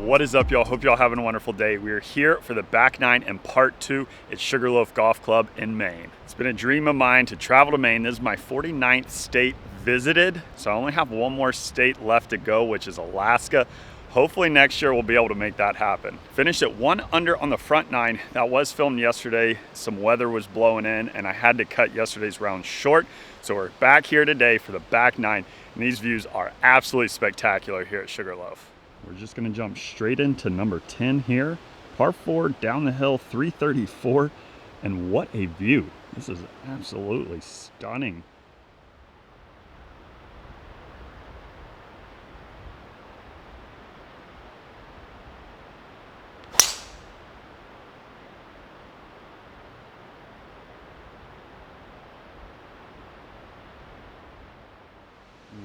What is up, y'all? Hope y'all having a wonderful day. We are here for the back nine and part two at Sugarloaf Golf Club in Maine. It's been a dream of mine to travel to Maine. This is my 49th state visited, so I only have one more state left to go, which is Alaska. Hopefully next year we'll be able to make that happen. Finished at 1 under on the front nine. That was filmed yesterday. Some weather was blowing in and I had to cut yesterday's round short. So we're back here today for the back nine, and these views are absolutely spectacular here at Sugarloaf. We're just gonna jump straight into number 10 here. Par 4 down the hill, 334, and what a view. This is absolutely stunning.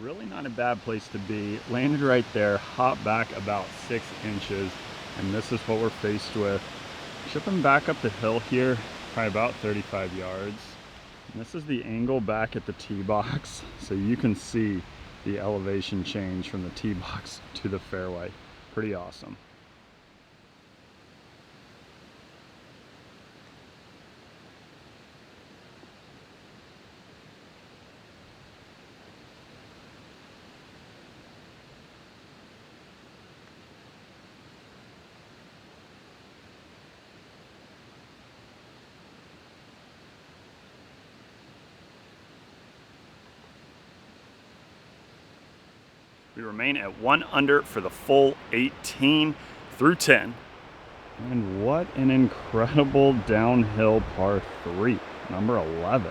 Really not a bad place to be. Landed right there, hop back about 6 inches, and this is what we're faced with. Chipping back up the hill here, probably about 35 yards. And this is the angle back at the tee box, so you can see the elevation change from the tee box to the fairway. Pretty awesome. We remain at 1 under for the full 18 through 10. And what an incredible downhill par 3, number 11.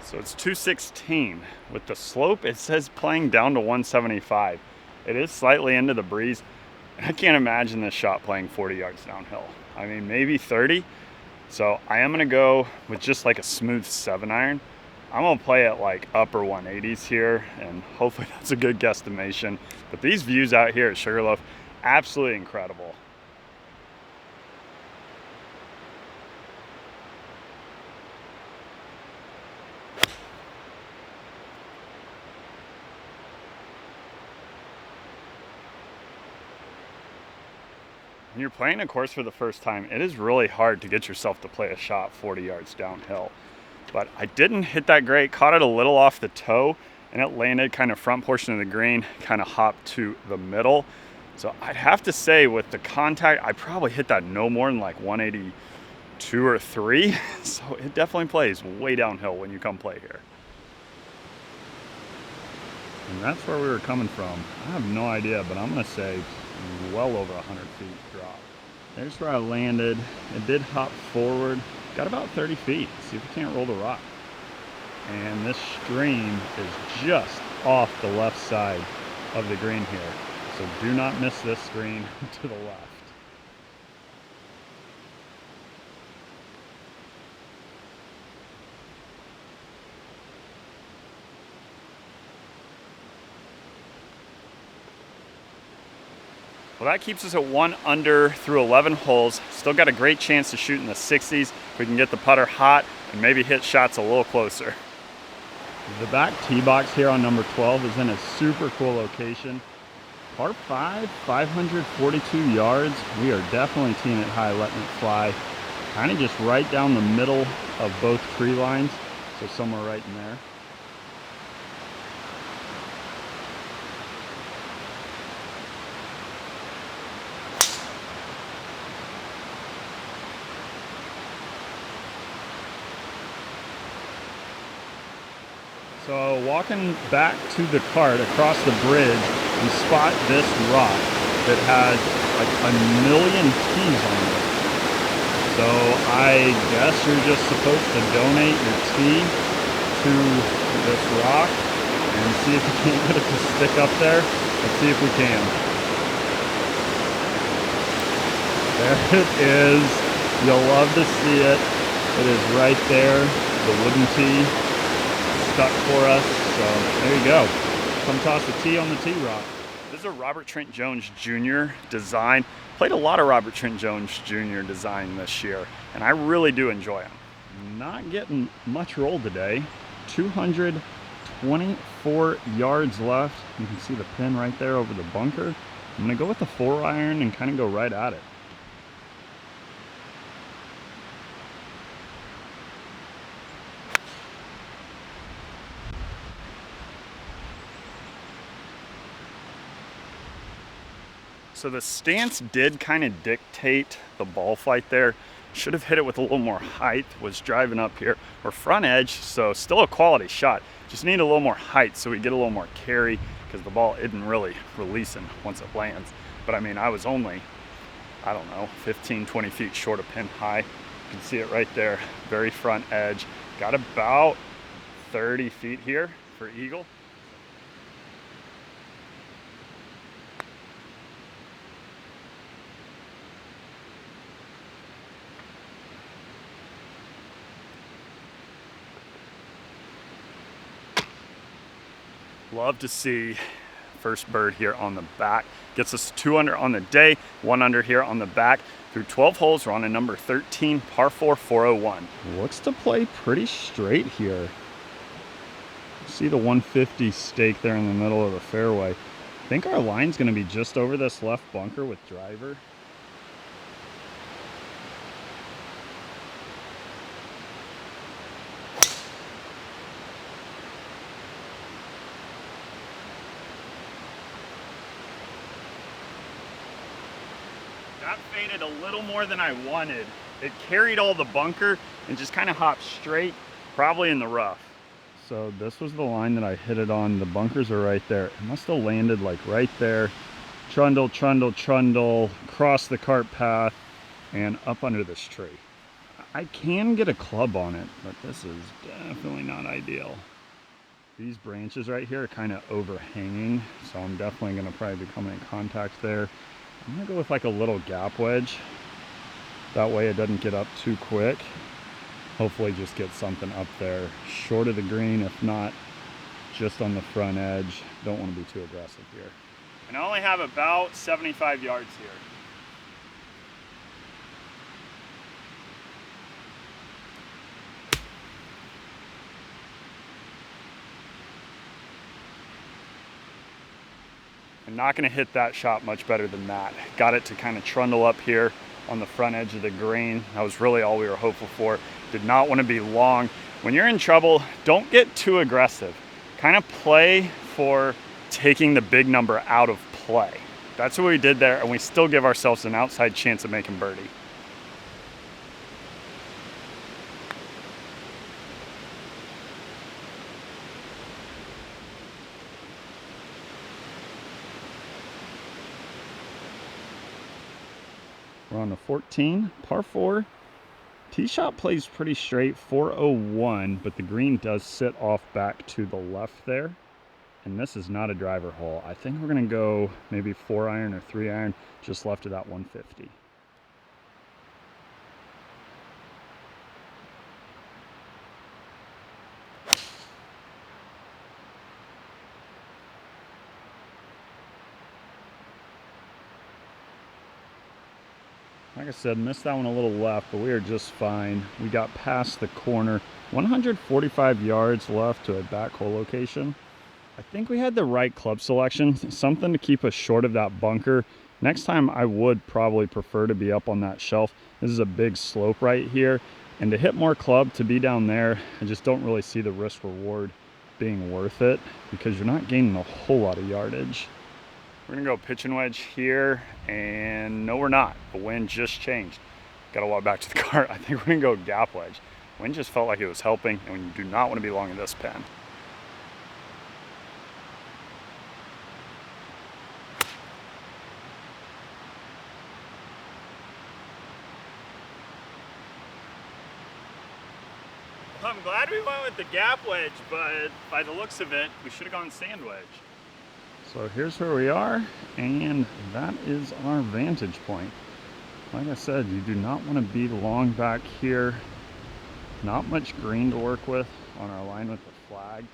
So it's 216. With the slope, it says playing down to 175. It is slightly into the breeze. I can't imagine this shot playing 40 yards downhill. I mean, maybe 30. So I am gonna go with just like a smooth 7-iron. I'm gonna play at like upper 180s here, and hopefully that's a good guesstimation. But these views out here at Sugarloaf, absolutely incredible. When you're playing a course for the first time, it is really hard to get yourself to play a shot 40 yards downhill. But I didn't hit that great, caught it a little off the toe, and it landed kind of front portion of the green, kind of hopped to the middle. So I'd have to say with the contact, I probably hit that no more than like 182 or 3. So it definitely plays way downhill when you come play here. And that's where we were coming from. I have no idea, but I'm gonna say well over 100 feet drop. There's where I landed. It did hop forward. Got about 30 feet. See if we can't roll the rock. And this stream is just off the left side of the green here. So do not miss this green to the left. Well, that keeps us at 1 under through 11 holes. Still got a great chance to shoot in the 60s. If we can get the putter hot and maybe hit shots a little closer. The back tee box here on number 12 is in a super cool location. Par 5, 542 yards. We are definitely teeing it high, letting it fly. Kind of just right down the middle of both tree lines. So somewhere right in there. So walking back to the cart across the bridge, we spot this rock that has like a million tees on it. So I guess you're just supposed to donate your tee to this rock and see if you can't get it to stick up there. Let's see if we can. There it is. You'll love to see it. It is right there. The wooden tee stuck for us. So there you go. Come toss a tee on the tee rock. This is a Robert Trent Jones Jr. design. Played a lot of Robert Trent Jones Jr. design this year, and I really do enjoy them. Not getting much roll today. 224 yards left. You can see the pin right there over the bunker. I'm gonna go with the 4-iron and kind of go right at it. So the stance did kind of dictate the ball flight there. Should have hit it with a little more height. Was driving up here. We're front edge, so still a quality shot. Just need a little more height so we get a little more carry, because the ball isn't really releasing once it lands. But I mean, I was only, I don't know, 15, 20 feet short of pin high. You can see it right there, very front edge. Got about 30 feet here for eagle. Love to see first bird here on the back. Gets us 2 under on the day, 1 under here on the back. Through 12 holes, we're on a number 13, par 4, 401. Looks to play pretty straight here. See the 150 stake there in the middle of the fairway. I think our line's gonna be just over this left bunker with driver. That faded a little more than I wanted. It carried all the bunker and just kind of hopped straight, probably in the rough. So this was the line that I hit it on. The bunkers are right there. It must have landed like right there. Trundle, trundle, trundle, cross the cart path and up under this tree. I can get a club on it, but this is definitely not ideal. These branches right here are kind of overhanging, so I'm definitely gonna probably be coming in contact there. I'm gonna go with like a little gap wedge. That way it doesn't get up too quick. Hopefully just get something up there short of the green, if not just on the front edge. Don't want to be too aggressive here. And I only have about 75 yards here. I'm not going to hit that shot much better than that. Got it to kind of trundle up here on the front edge of the green. That was really all we were hopeful for. Did not want to be long. When you're in trouble, don't get too aggressive. Kind of play for taking the big number out of play. That's what we did there, and we still give ourselves an outside chance of making birdie. We're on the 14, par 4. Tee shot plays pretty straight, 401, but the green does sit off back to the left there. And this is not a driver hole. I think we're gonna go maybe 4-iron or 3-iron, just left of that 150. Like I said, missed that one a little left, but we are just fine. We got past the corner. 145 yards left to a back hole location. I think we had the right club selection, something to keep us short of that bunker. Next time I would probably prefer to be up on that shelf. This is a big slope right here, and to hit more club, to be down there, I just don't really see the risk reward being worth it, because you're not gaining a whole lot of yardage. We're gonna go pitch and wedge here, and no, we're not. The wind just changed. Gotta walk back to the cart. I think we're gonna go gap wedge. Wind just felt like it was helping, and we do not want to be long in this pin. I'm glad we went with the gap wedge, but by the looks of it, we should have gone sand wedge. So here's where we are, and that is our vantage point. Like I said, you do not want to be long back here. Not much green to work with on our line with the flag.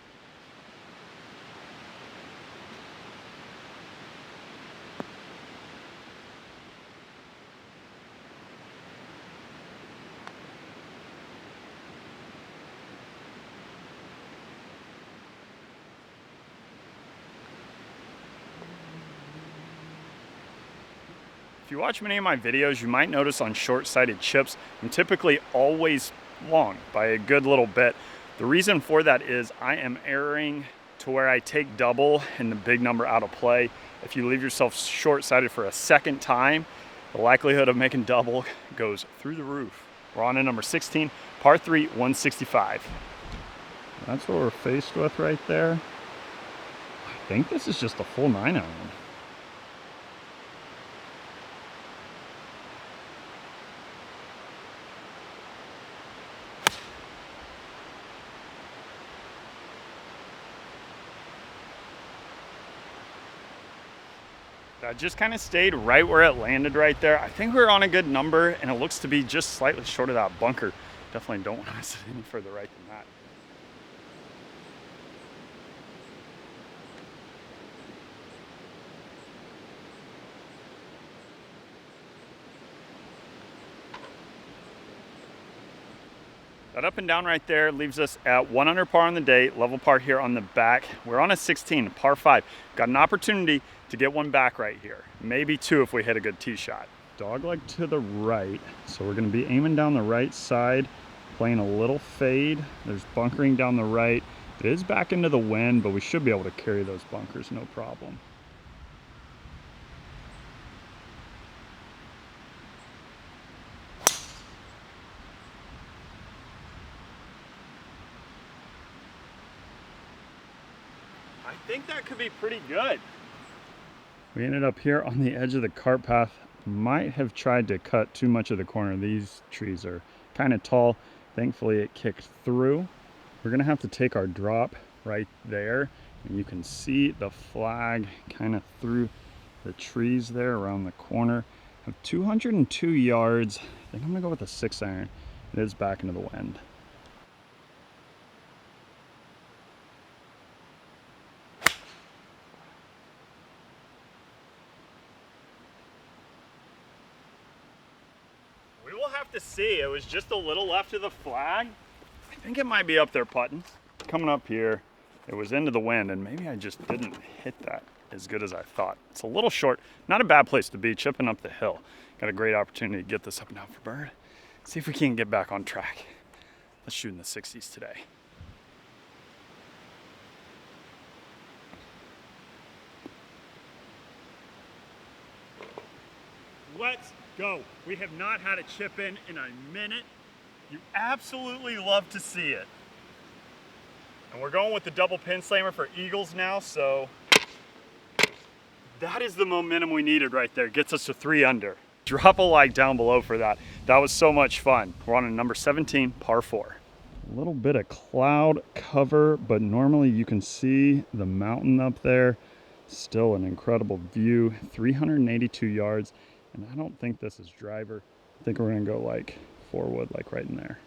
If you watch many of my videos, you might notice on short-sighted chips, I'm typically always long by a good little bit. The reason for that is I am erring to where I take double and the big number out of play. If you leave yourself short-sighted for a second time, the likelihood of making double goes through the roof. We're on to number 16, par 3, 165. That's what we're faced with right there. I think this is just a full 9-iron. That just kind of stayed right where it landed right there. I think we're on a good number, and it looks to be just slightly short of that bunker. Definitely don't want to miss it any further right than that. That up and down right there leaves us at 1 under par on the day, level par here on the back. We're on a 16, par 5. Got an opportunity to get one back right here. Maybe 2 if we hit a good tee shot. Dogleg to the right, so we're gonna be aiming down the right side, playing a little fade. There's bunkering down the right. It is back into the wind, but we should be able to carry those bunkers, no problem. I think that could be pretty good. We ended up here on the edge of the cart path. Might have tried to cut too much of the corner. These trees are kind of tall. Thankfully it kicked through. We're gonna have to take our drop right there. And you can see the flag kind of through the trees there around the corner. I have 202 yards. I think I'm gonna go with a 6-iron. It is back into the wind. To see, it was just a little left of the flag. I think it might be up there putting. Coming up here, it was into the wind, and maybe I just didn't hit that as good as I thought. It's a little short, not a bad place to be, chipping up the hill. Got a great opportunity to get this up and down for bird. See if we can get back on track. Let's shoot in the 60s today. Let's go. We have not had a chip in a minute. You absolutely love to see it. And we're going with the double pin slammer for eagles now, so that is the momentum we needed right there. Gets us to 3 under. Drop a like down below for that. That was so much fun. We're on a number 17, par 4. A little bit of cloud cover, but normally you can see the mountain up there. Still an incredible view, 382 yards. And I don't think this is driver. I think we're gonna go like 4 wood, like right in there.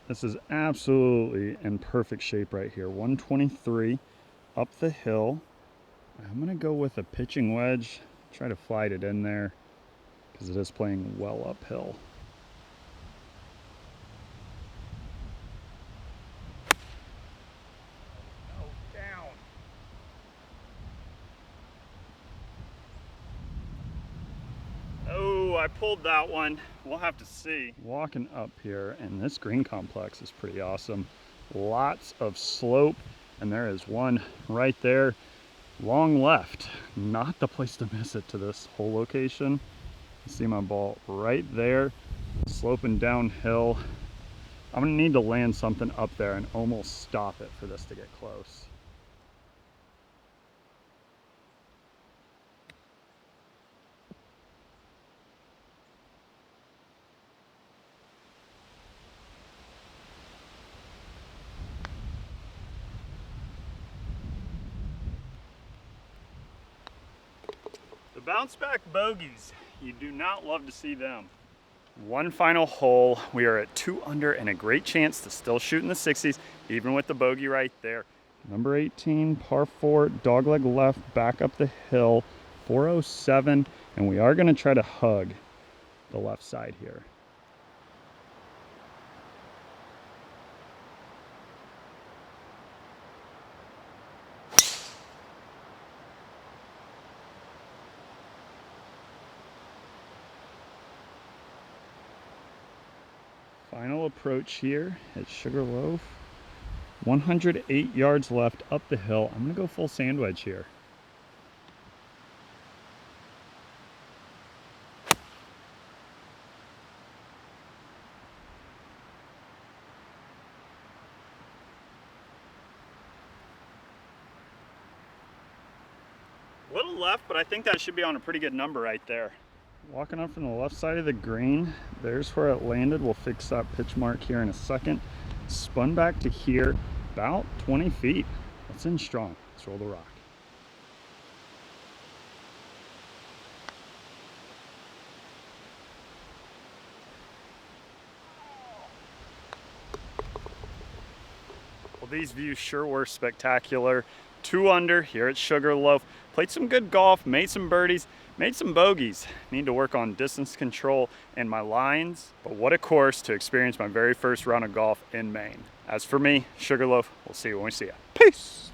This is absolutely in perfect shape right here. 123 up the hill. I'm gonna go with a pitching wedge, try to flight it in there, because it is playing well uphill. Oh, down. Oh, I pulled that one. We'll have to see. Walking up here, and this green complex is pretty awesome. Lots of slope, and there is one right there. Long left. Not the place to miss it to this whole location. See my ball right there, sloping downhill. I'm gonna need to land something up there and almost stop it for this to get close. The bounce back bogeys, you do not love to see them. One final hole. We are at 2 under and a great chance to still shoot in the 60s, even with the bogey right there. Number 18, par 4, dogleg left, back up the hill, 407, and we are gonna try to hug the left side here. Final approach here at Sugarloaf. 108 yards left up the hill. I'm gonna go full sand wedge here. A little left, but I think that should be on a pretty good number right there. Walking up from the left side of the green, there's where it landed. We'll fix that pitch mark here in a second. Spun back to here, about 20 feet. That's in strong. Let's roll the rock. Well, these views sure were spectacular. 2 under here at Sugarloaf. Played some good golf, made some birdies, made some bogeys. Need to work on distance control and my lines, but what a course to experience my very first round of golf in Maine. As for me, Sugarloaf, we'll see you when we see you. Peace.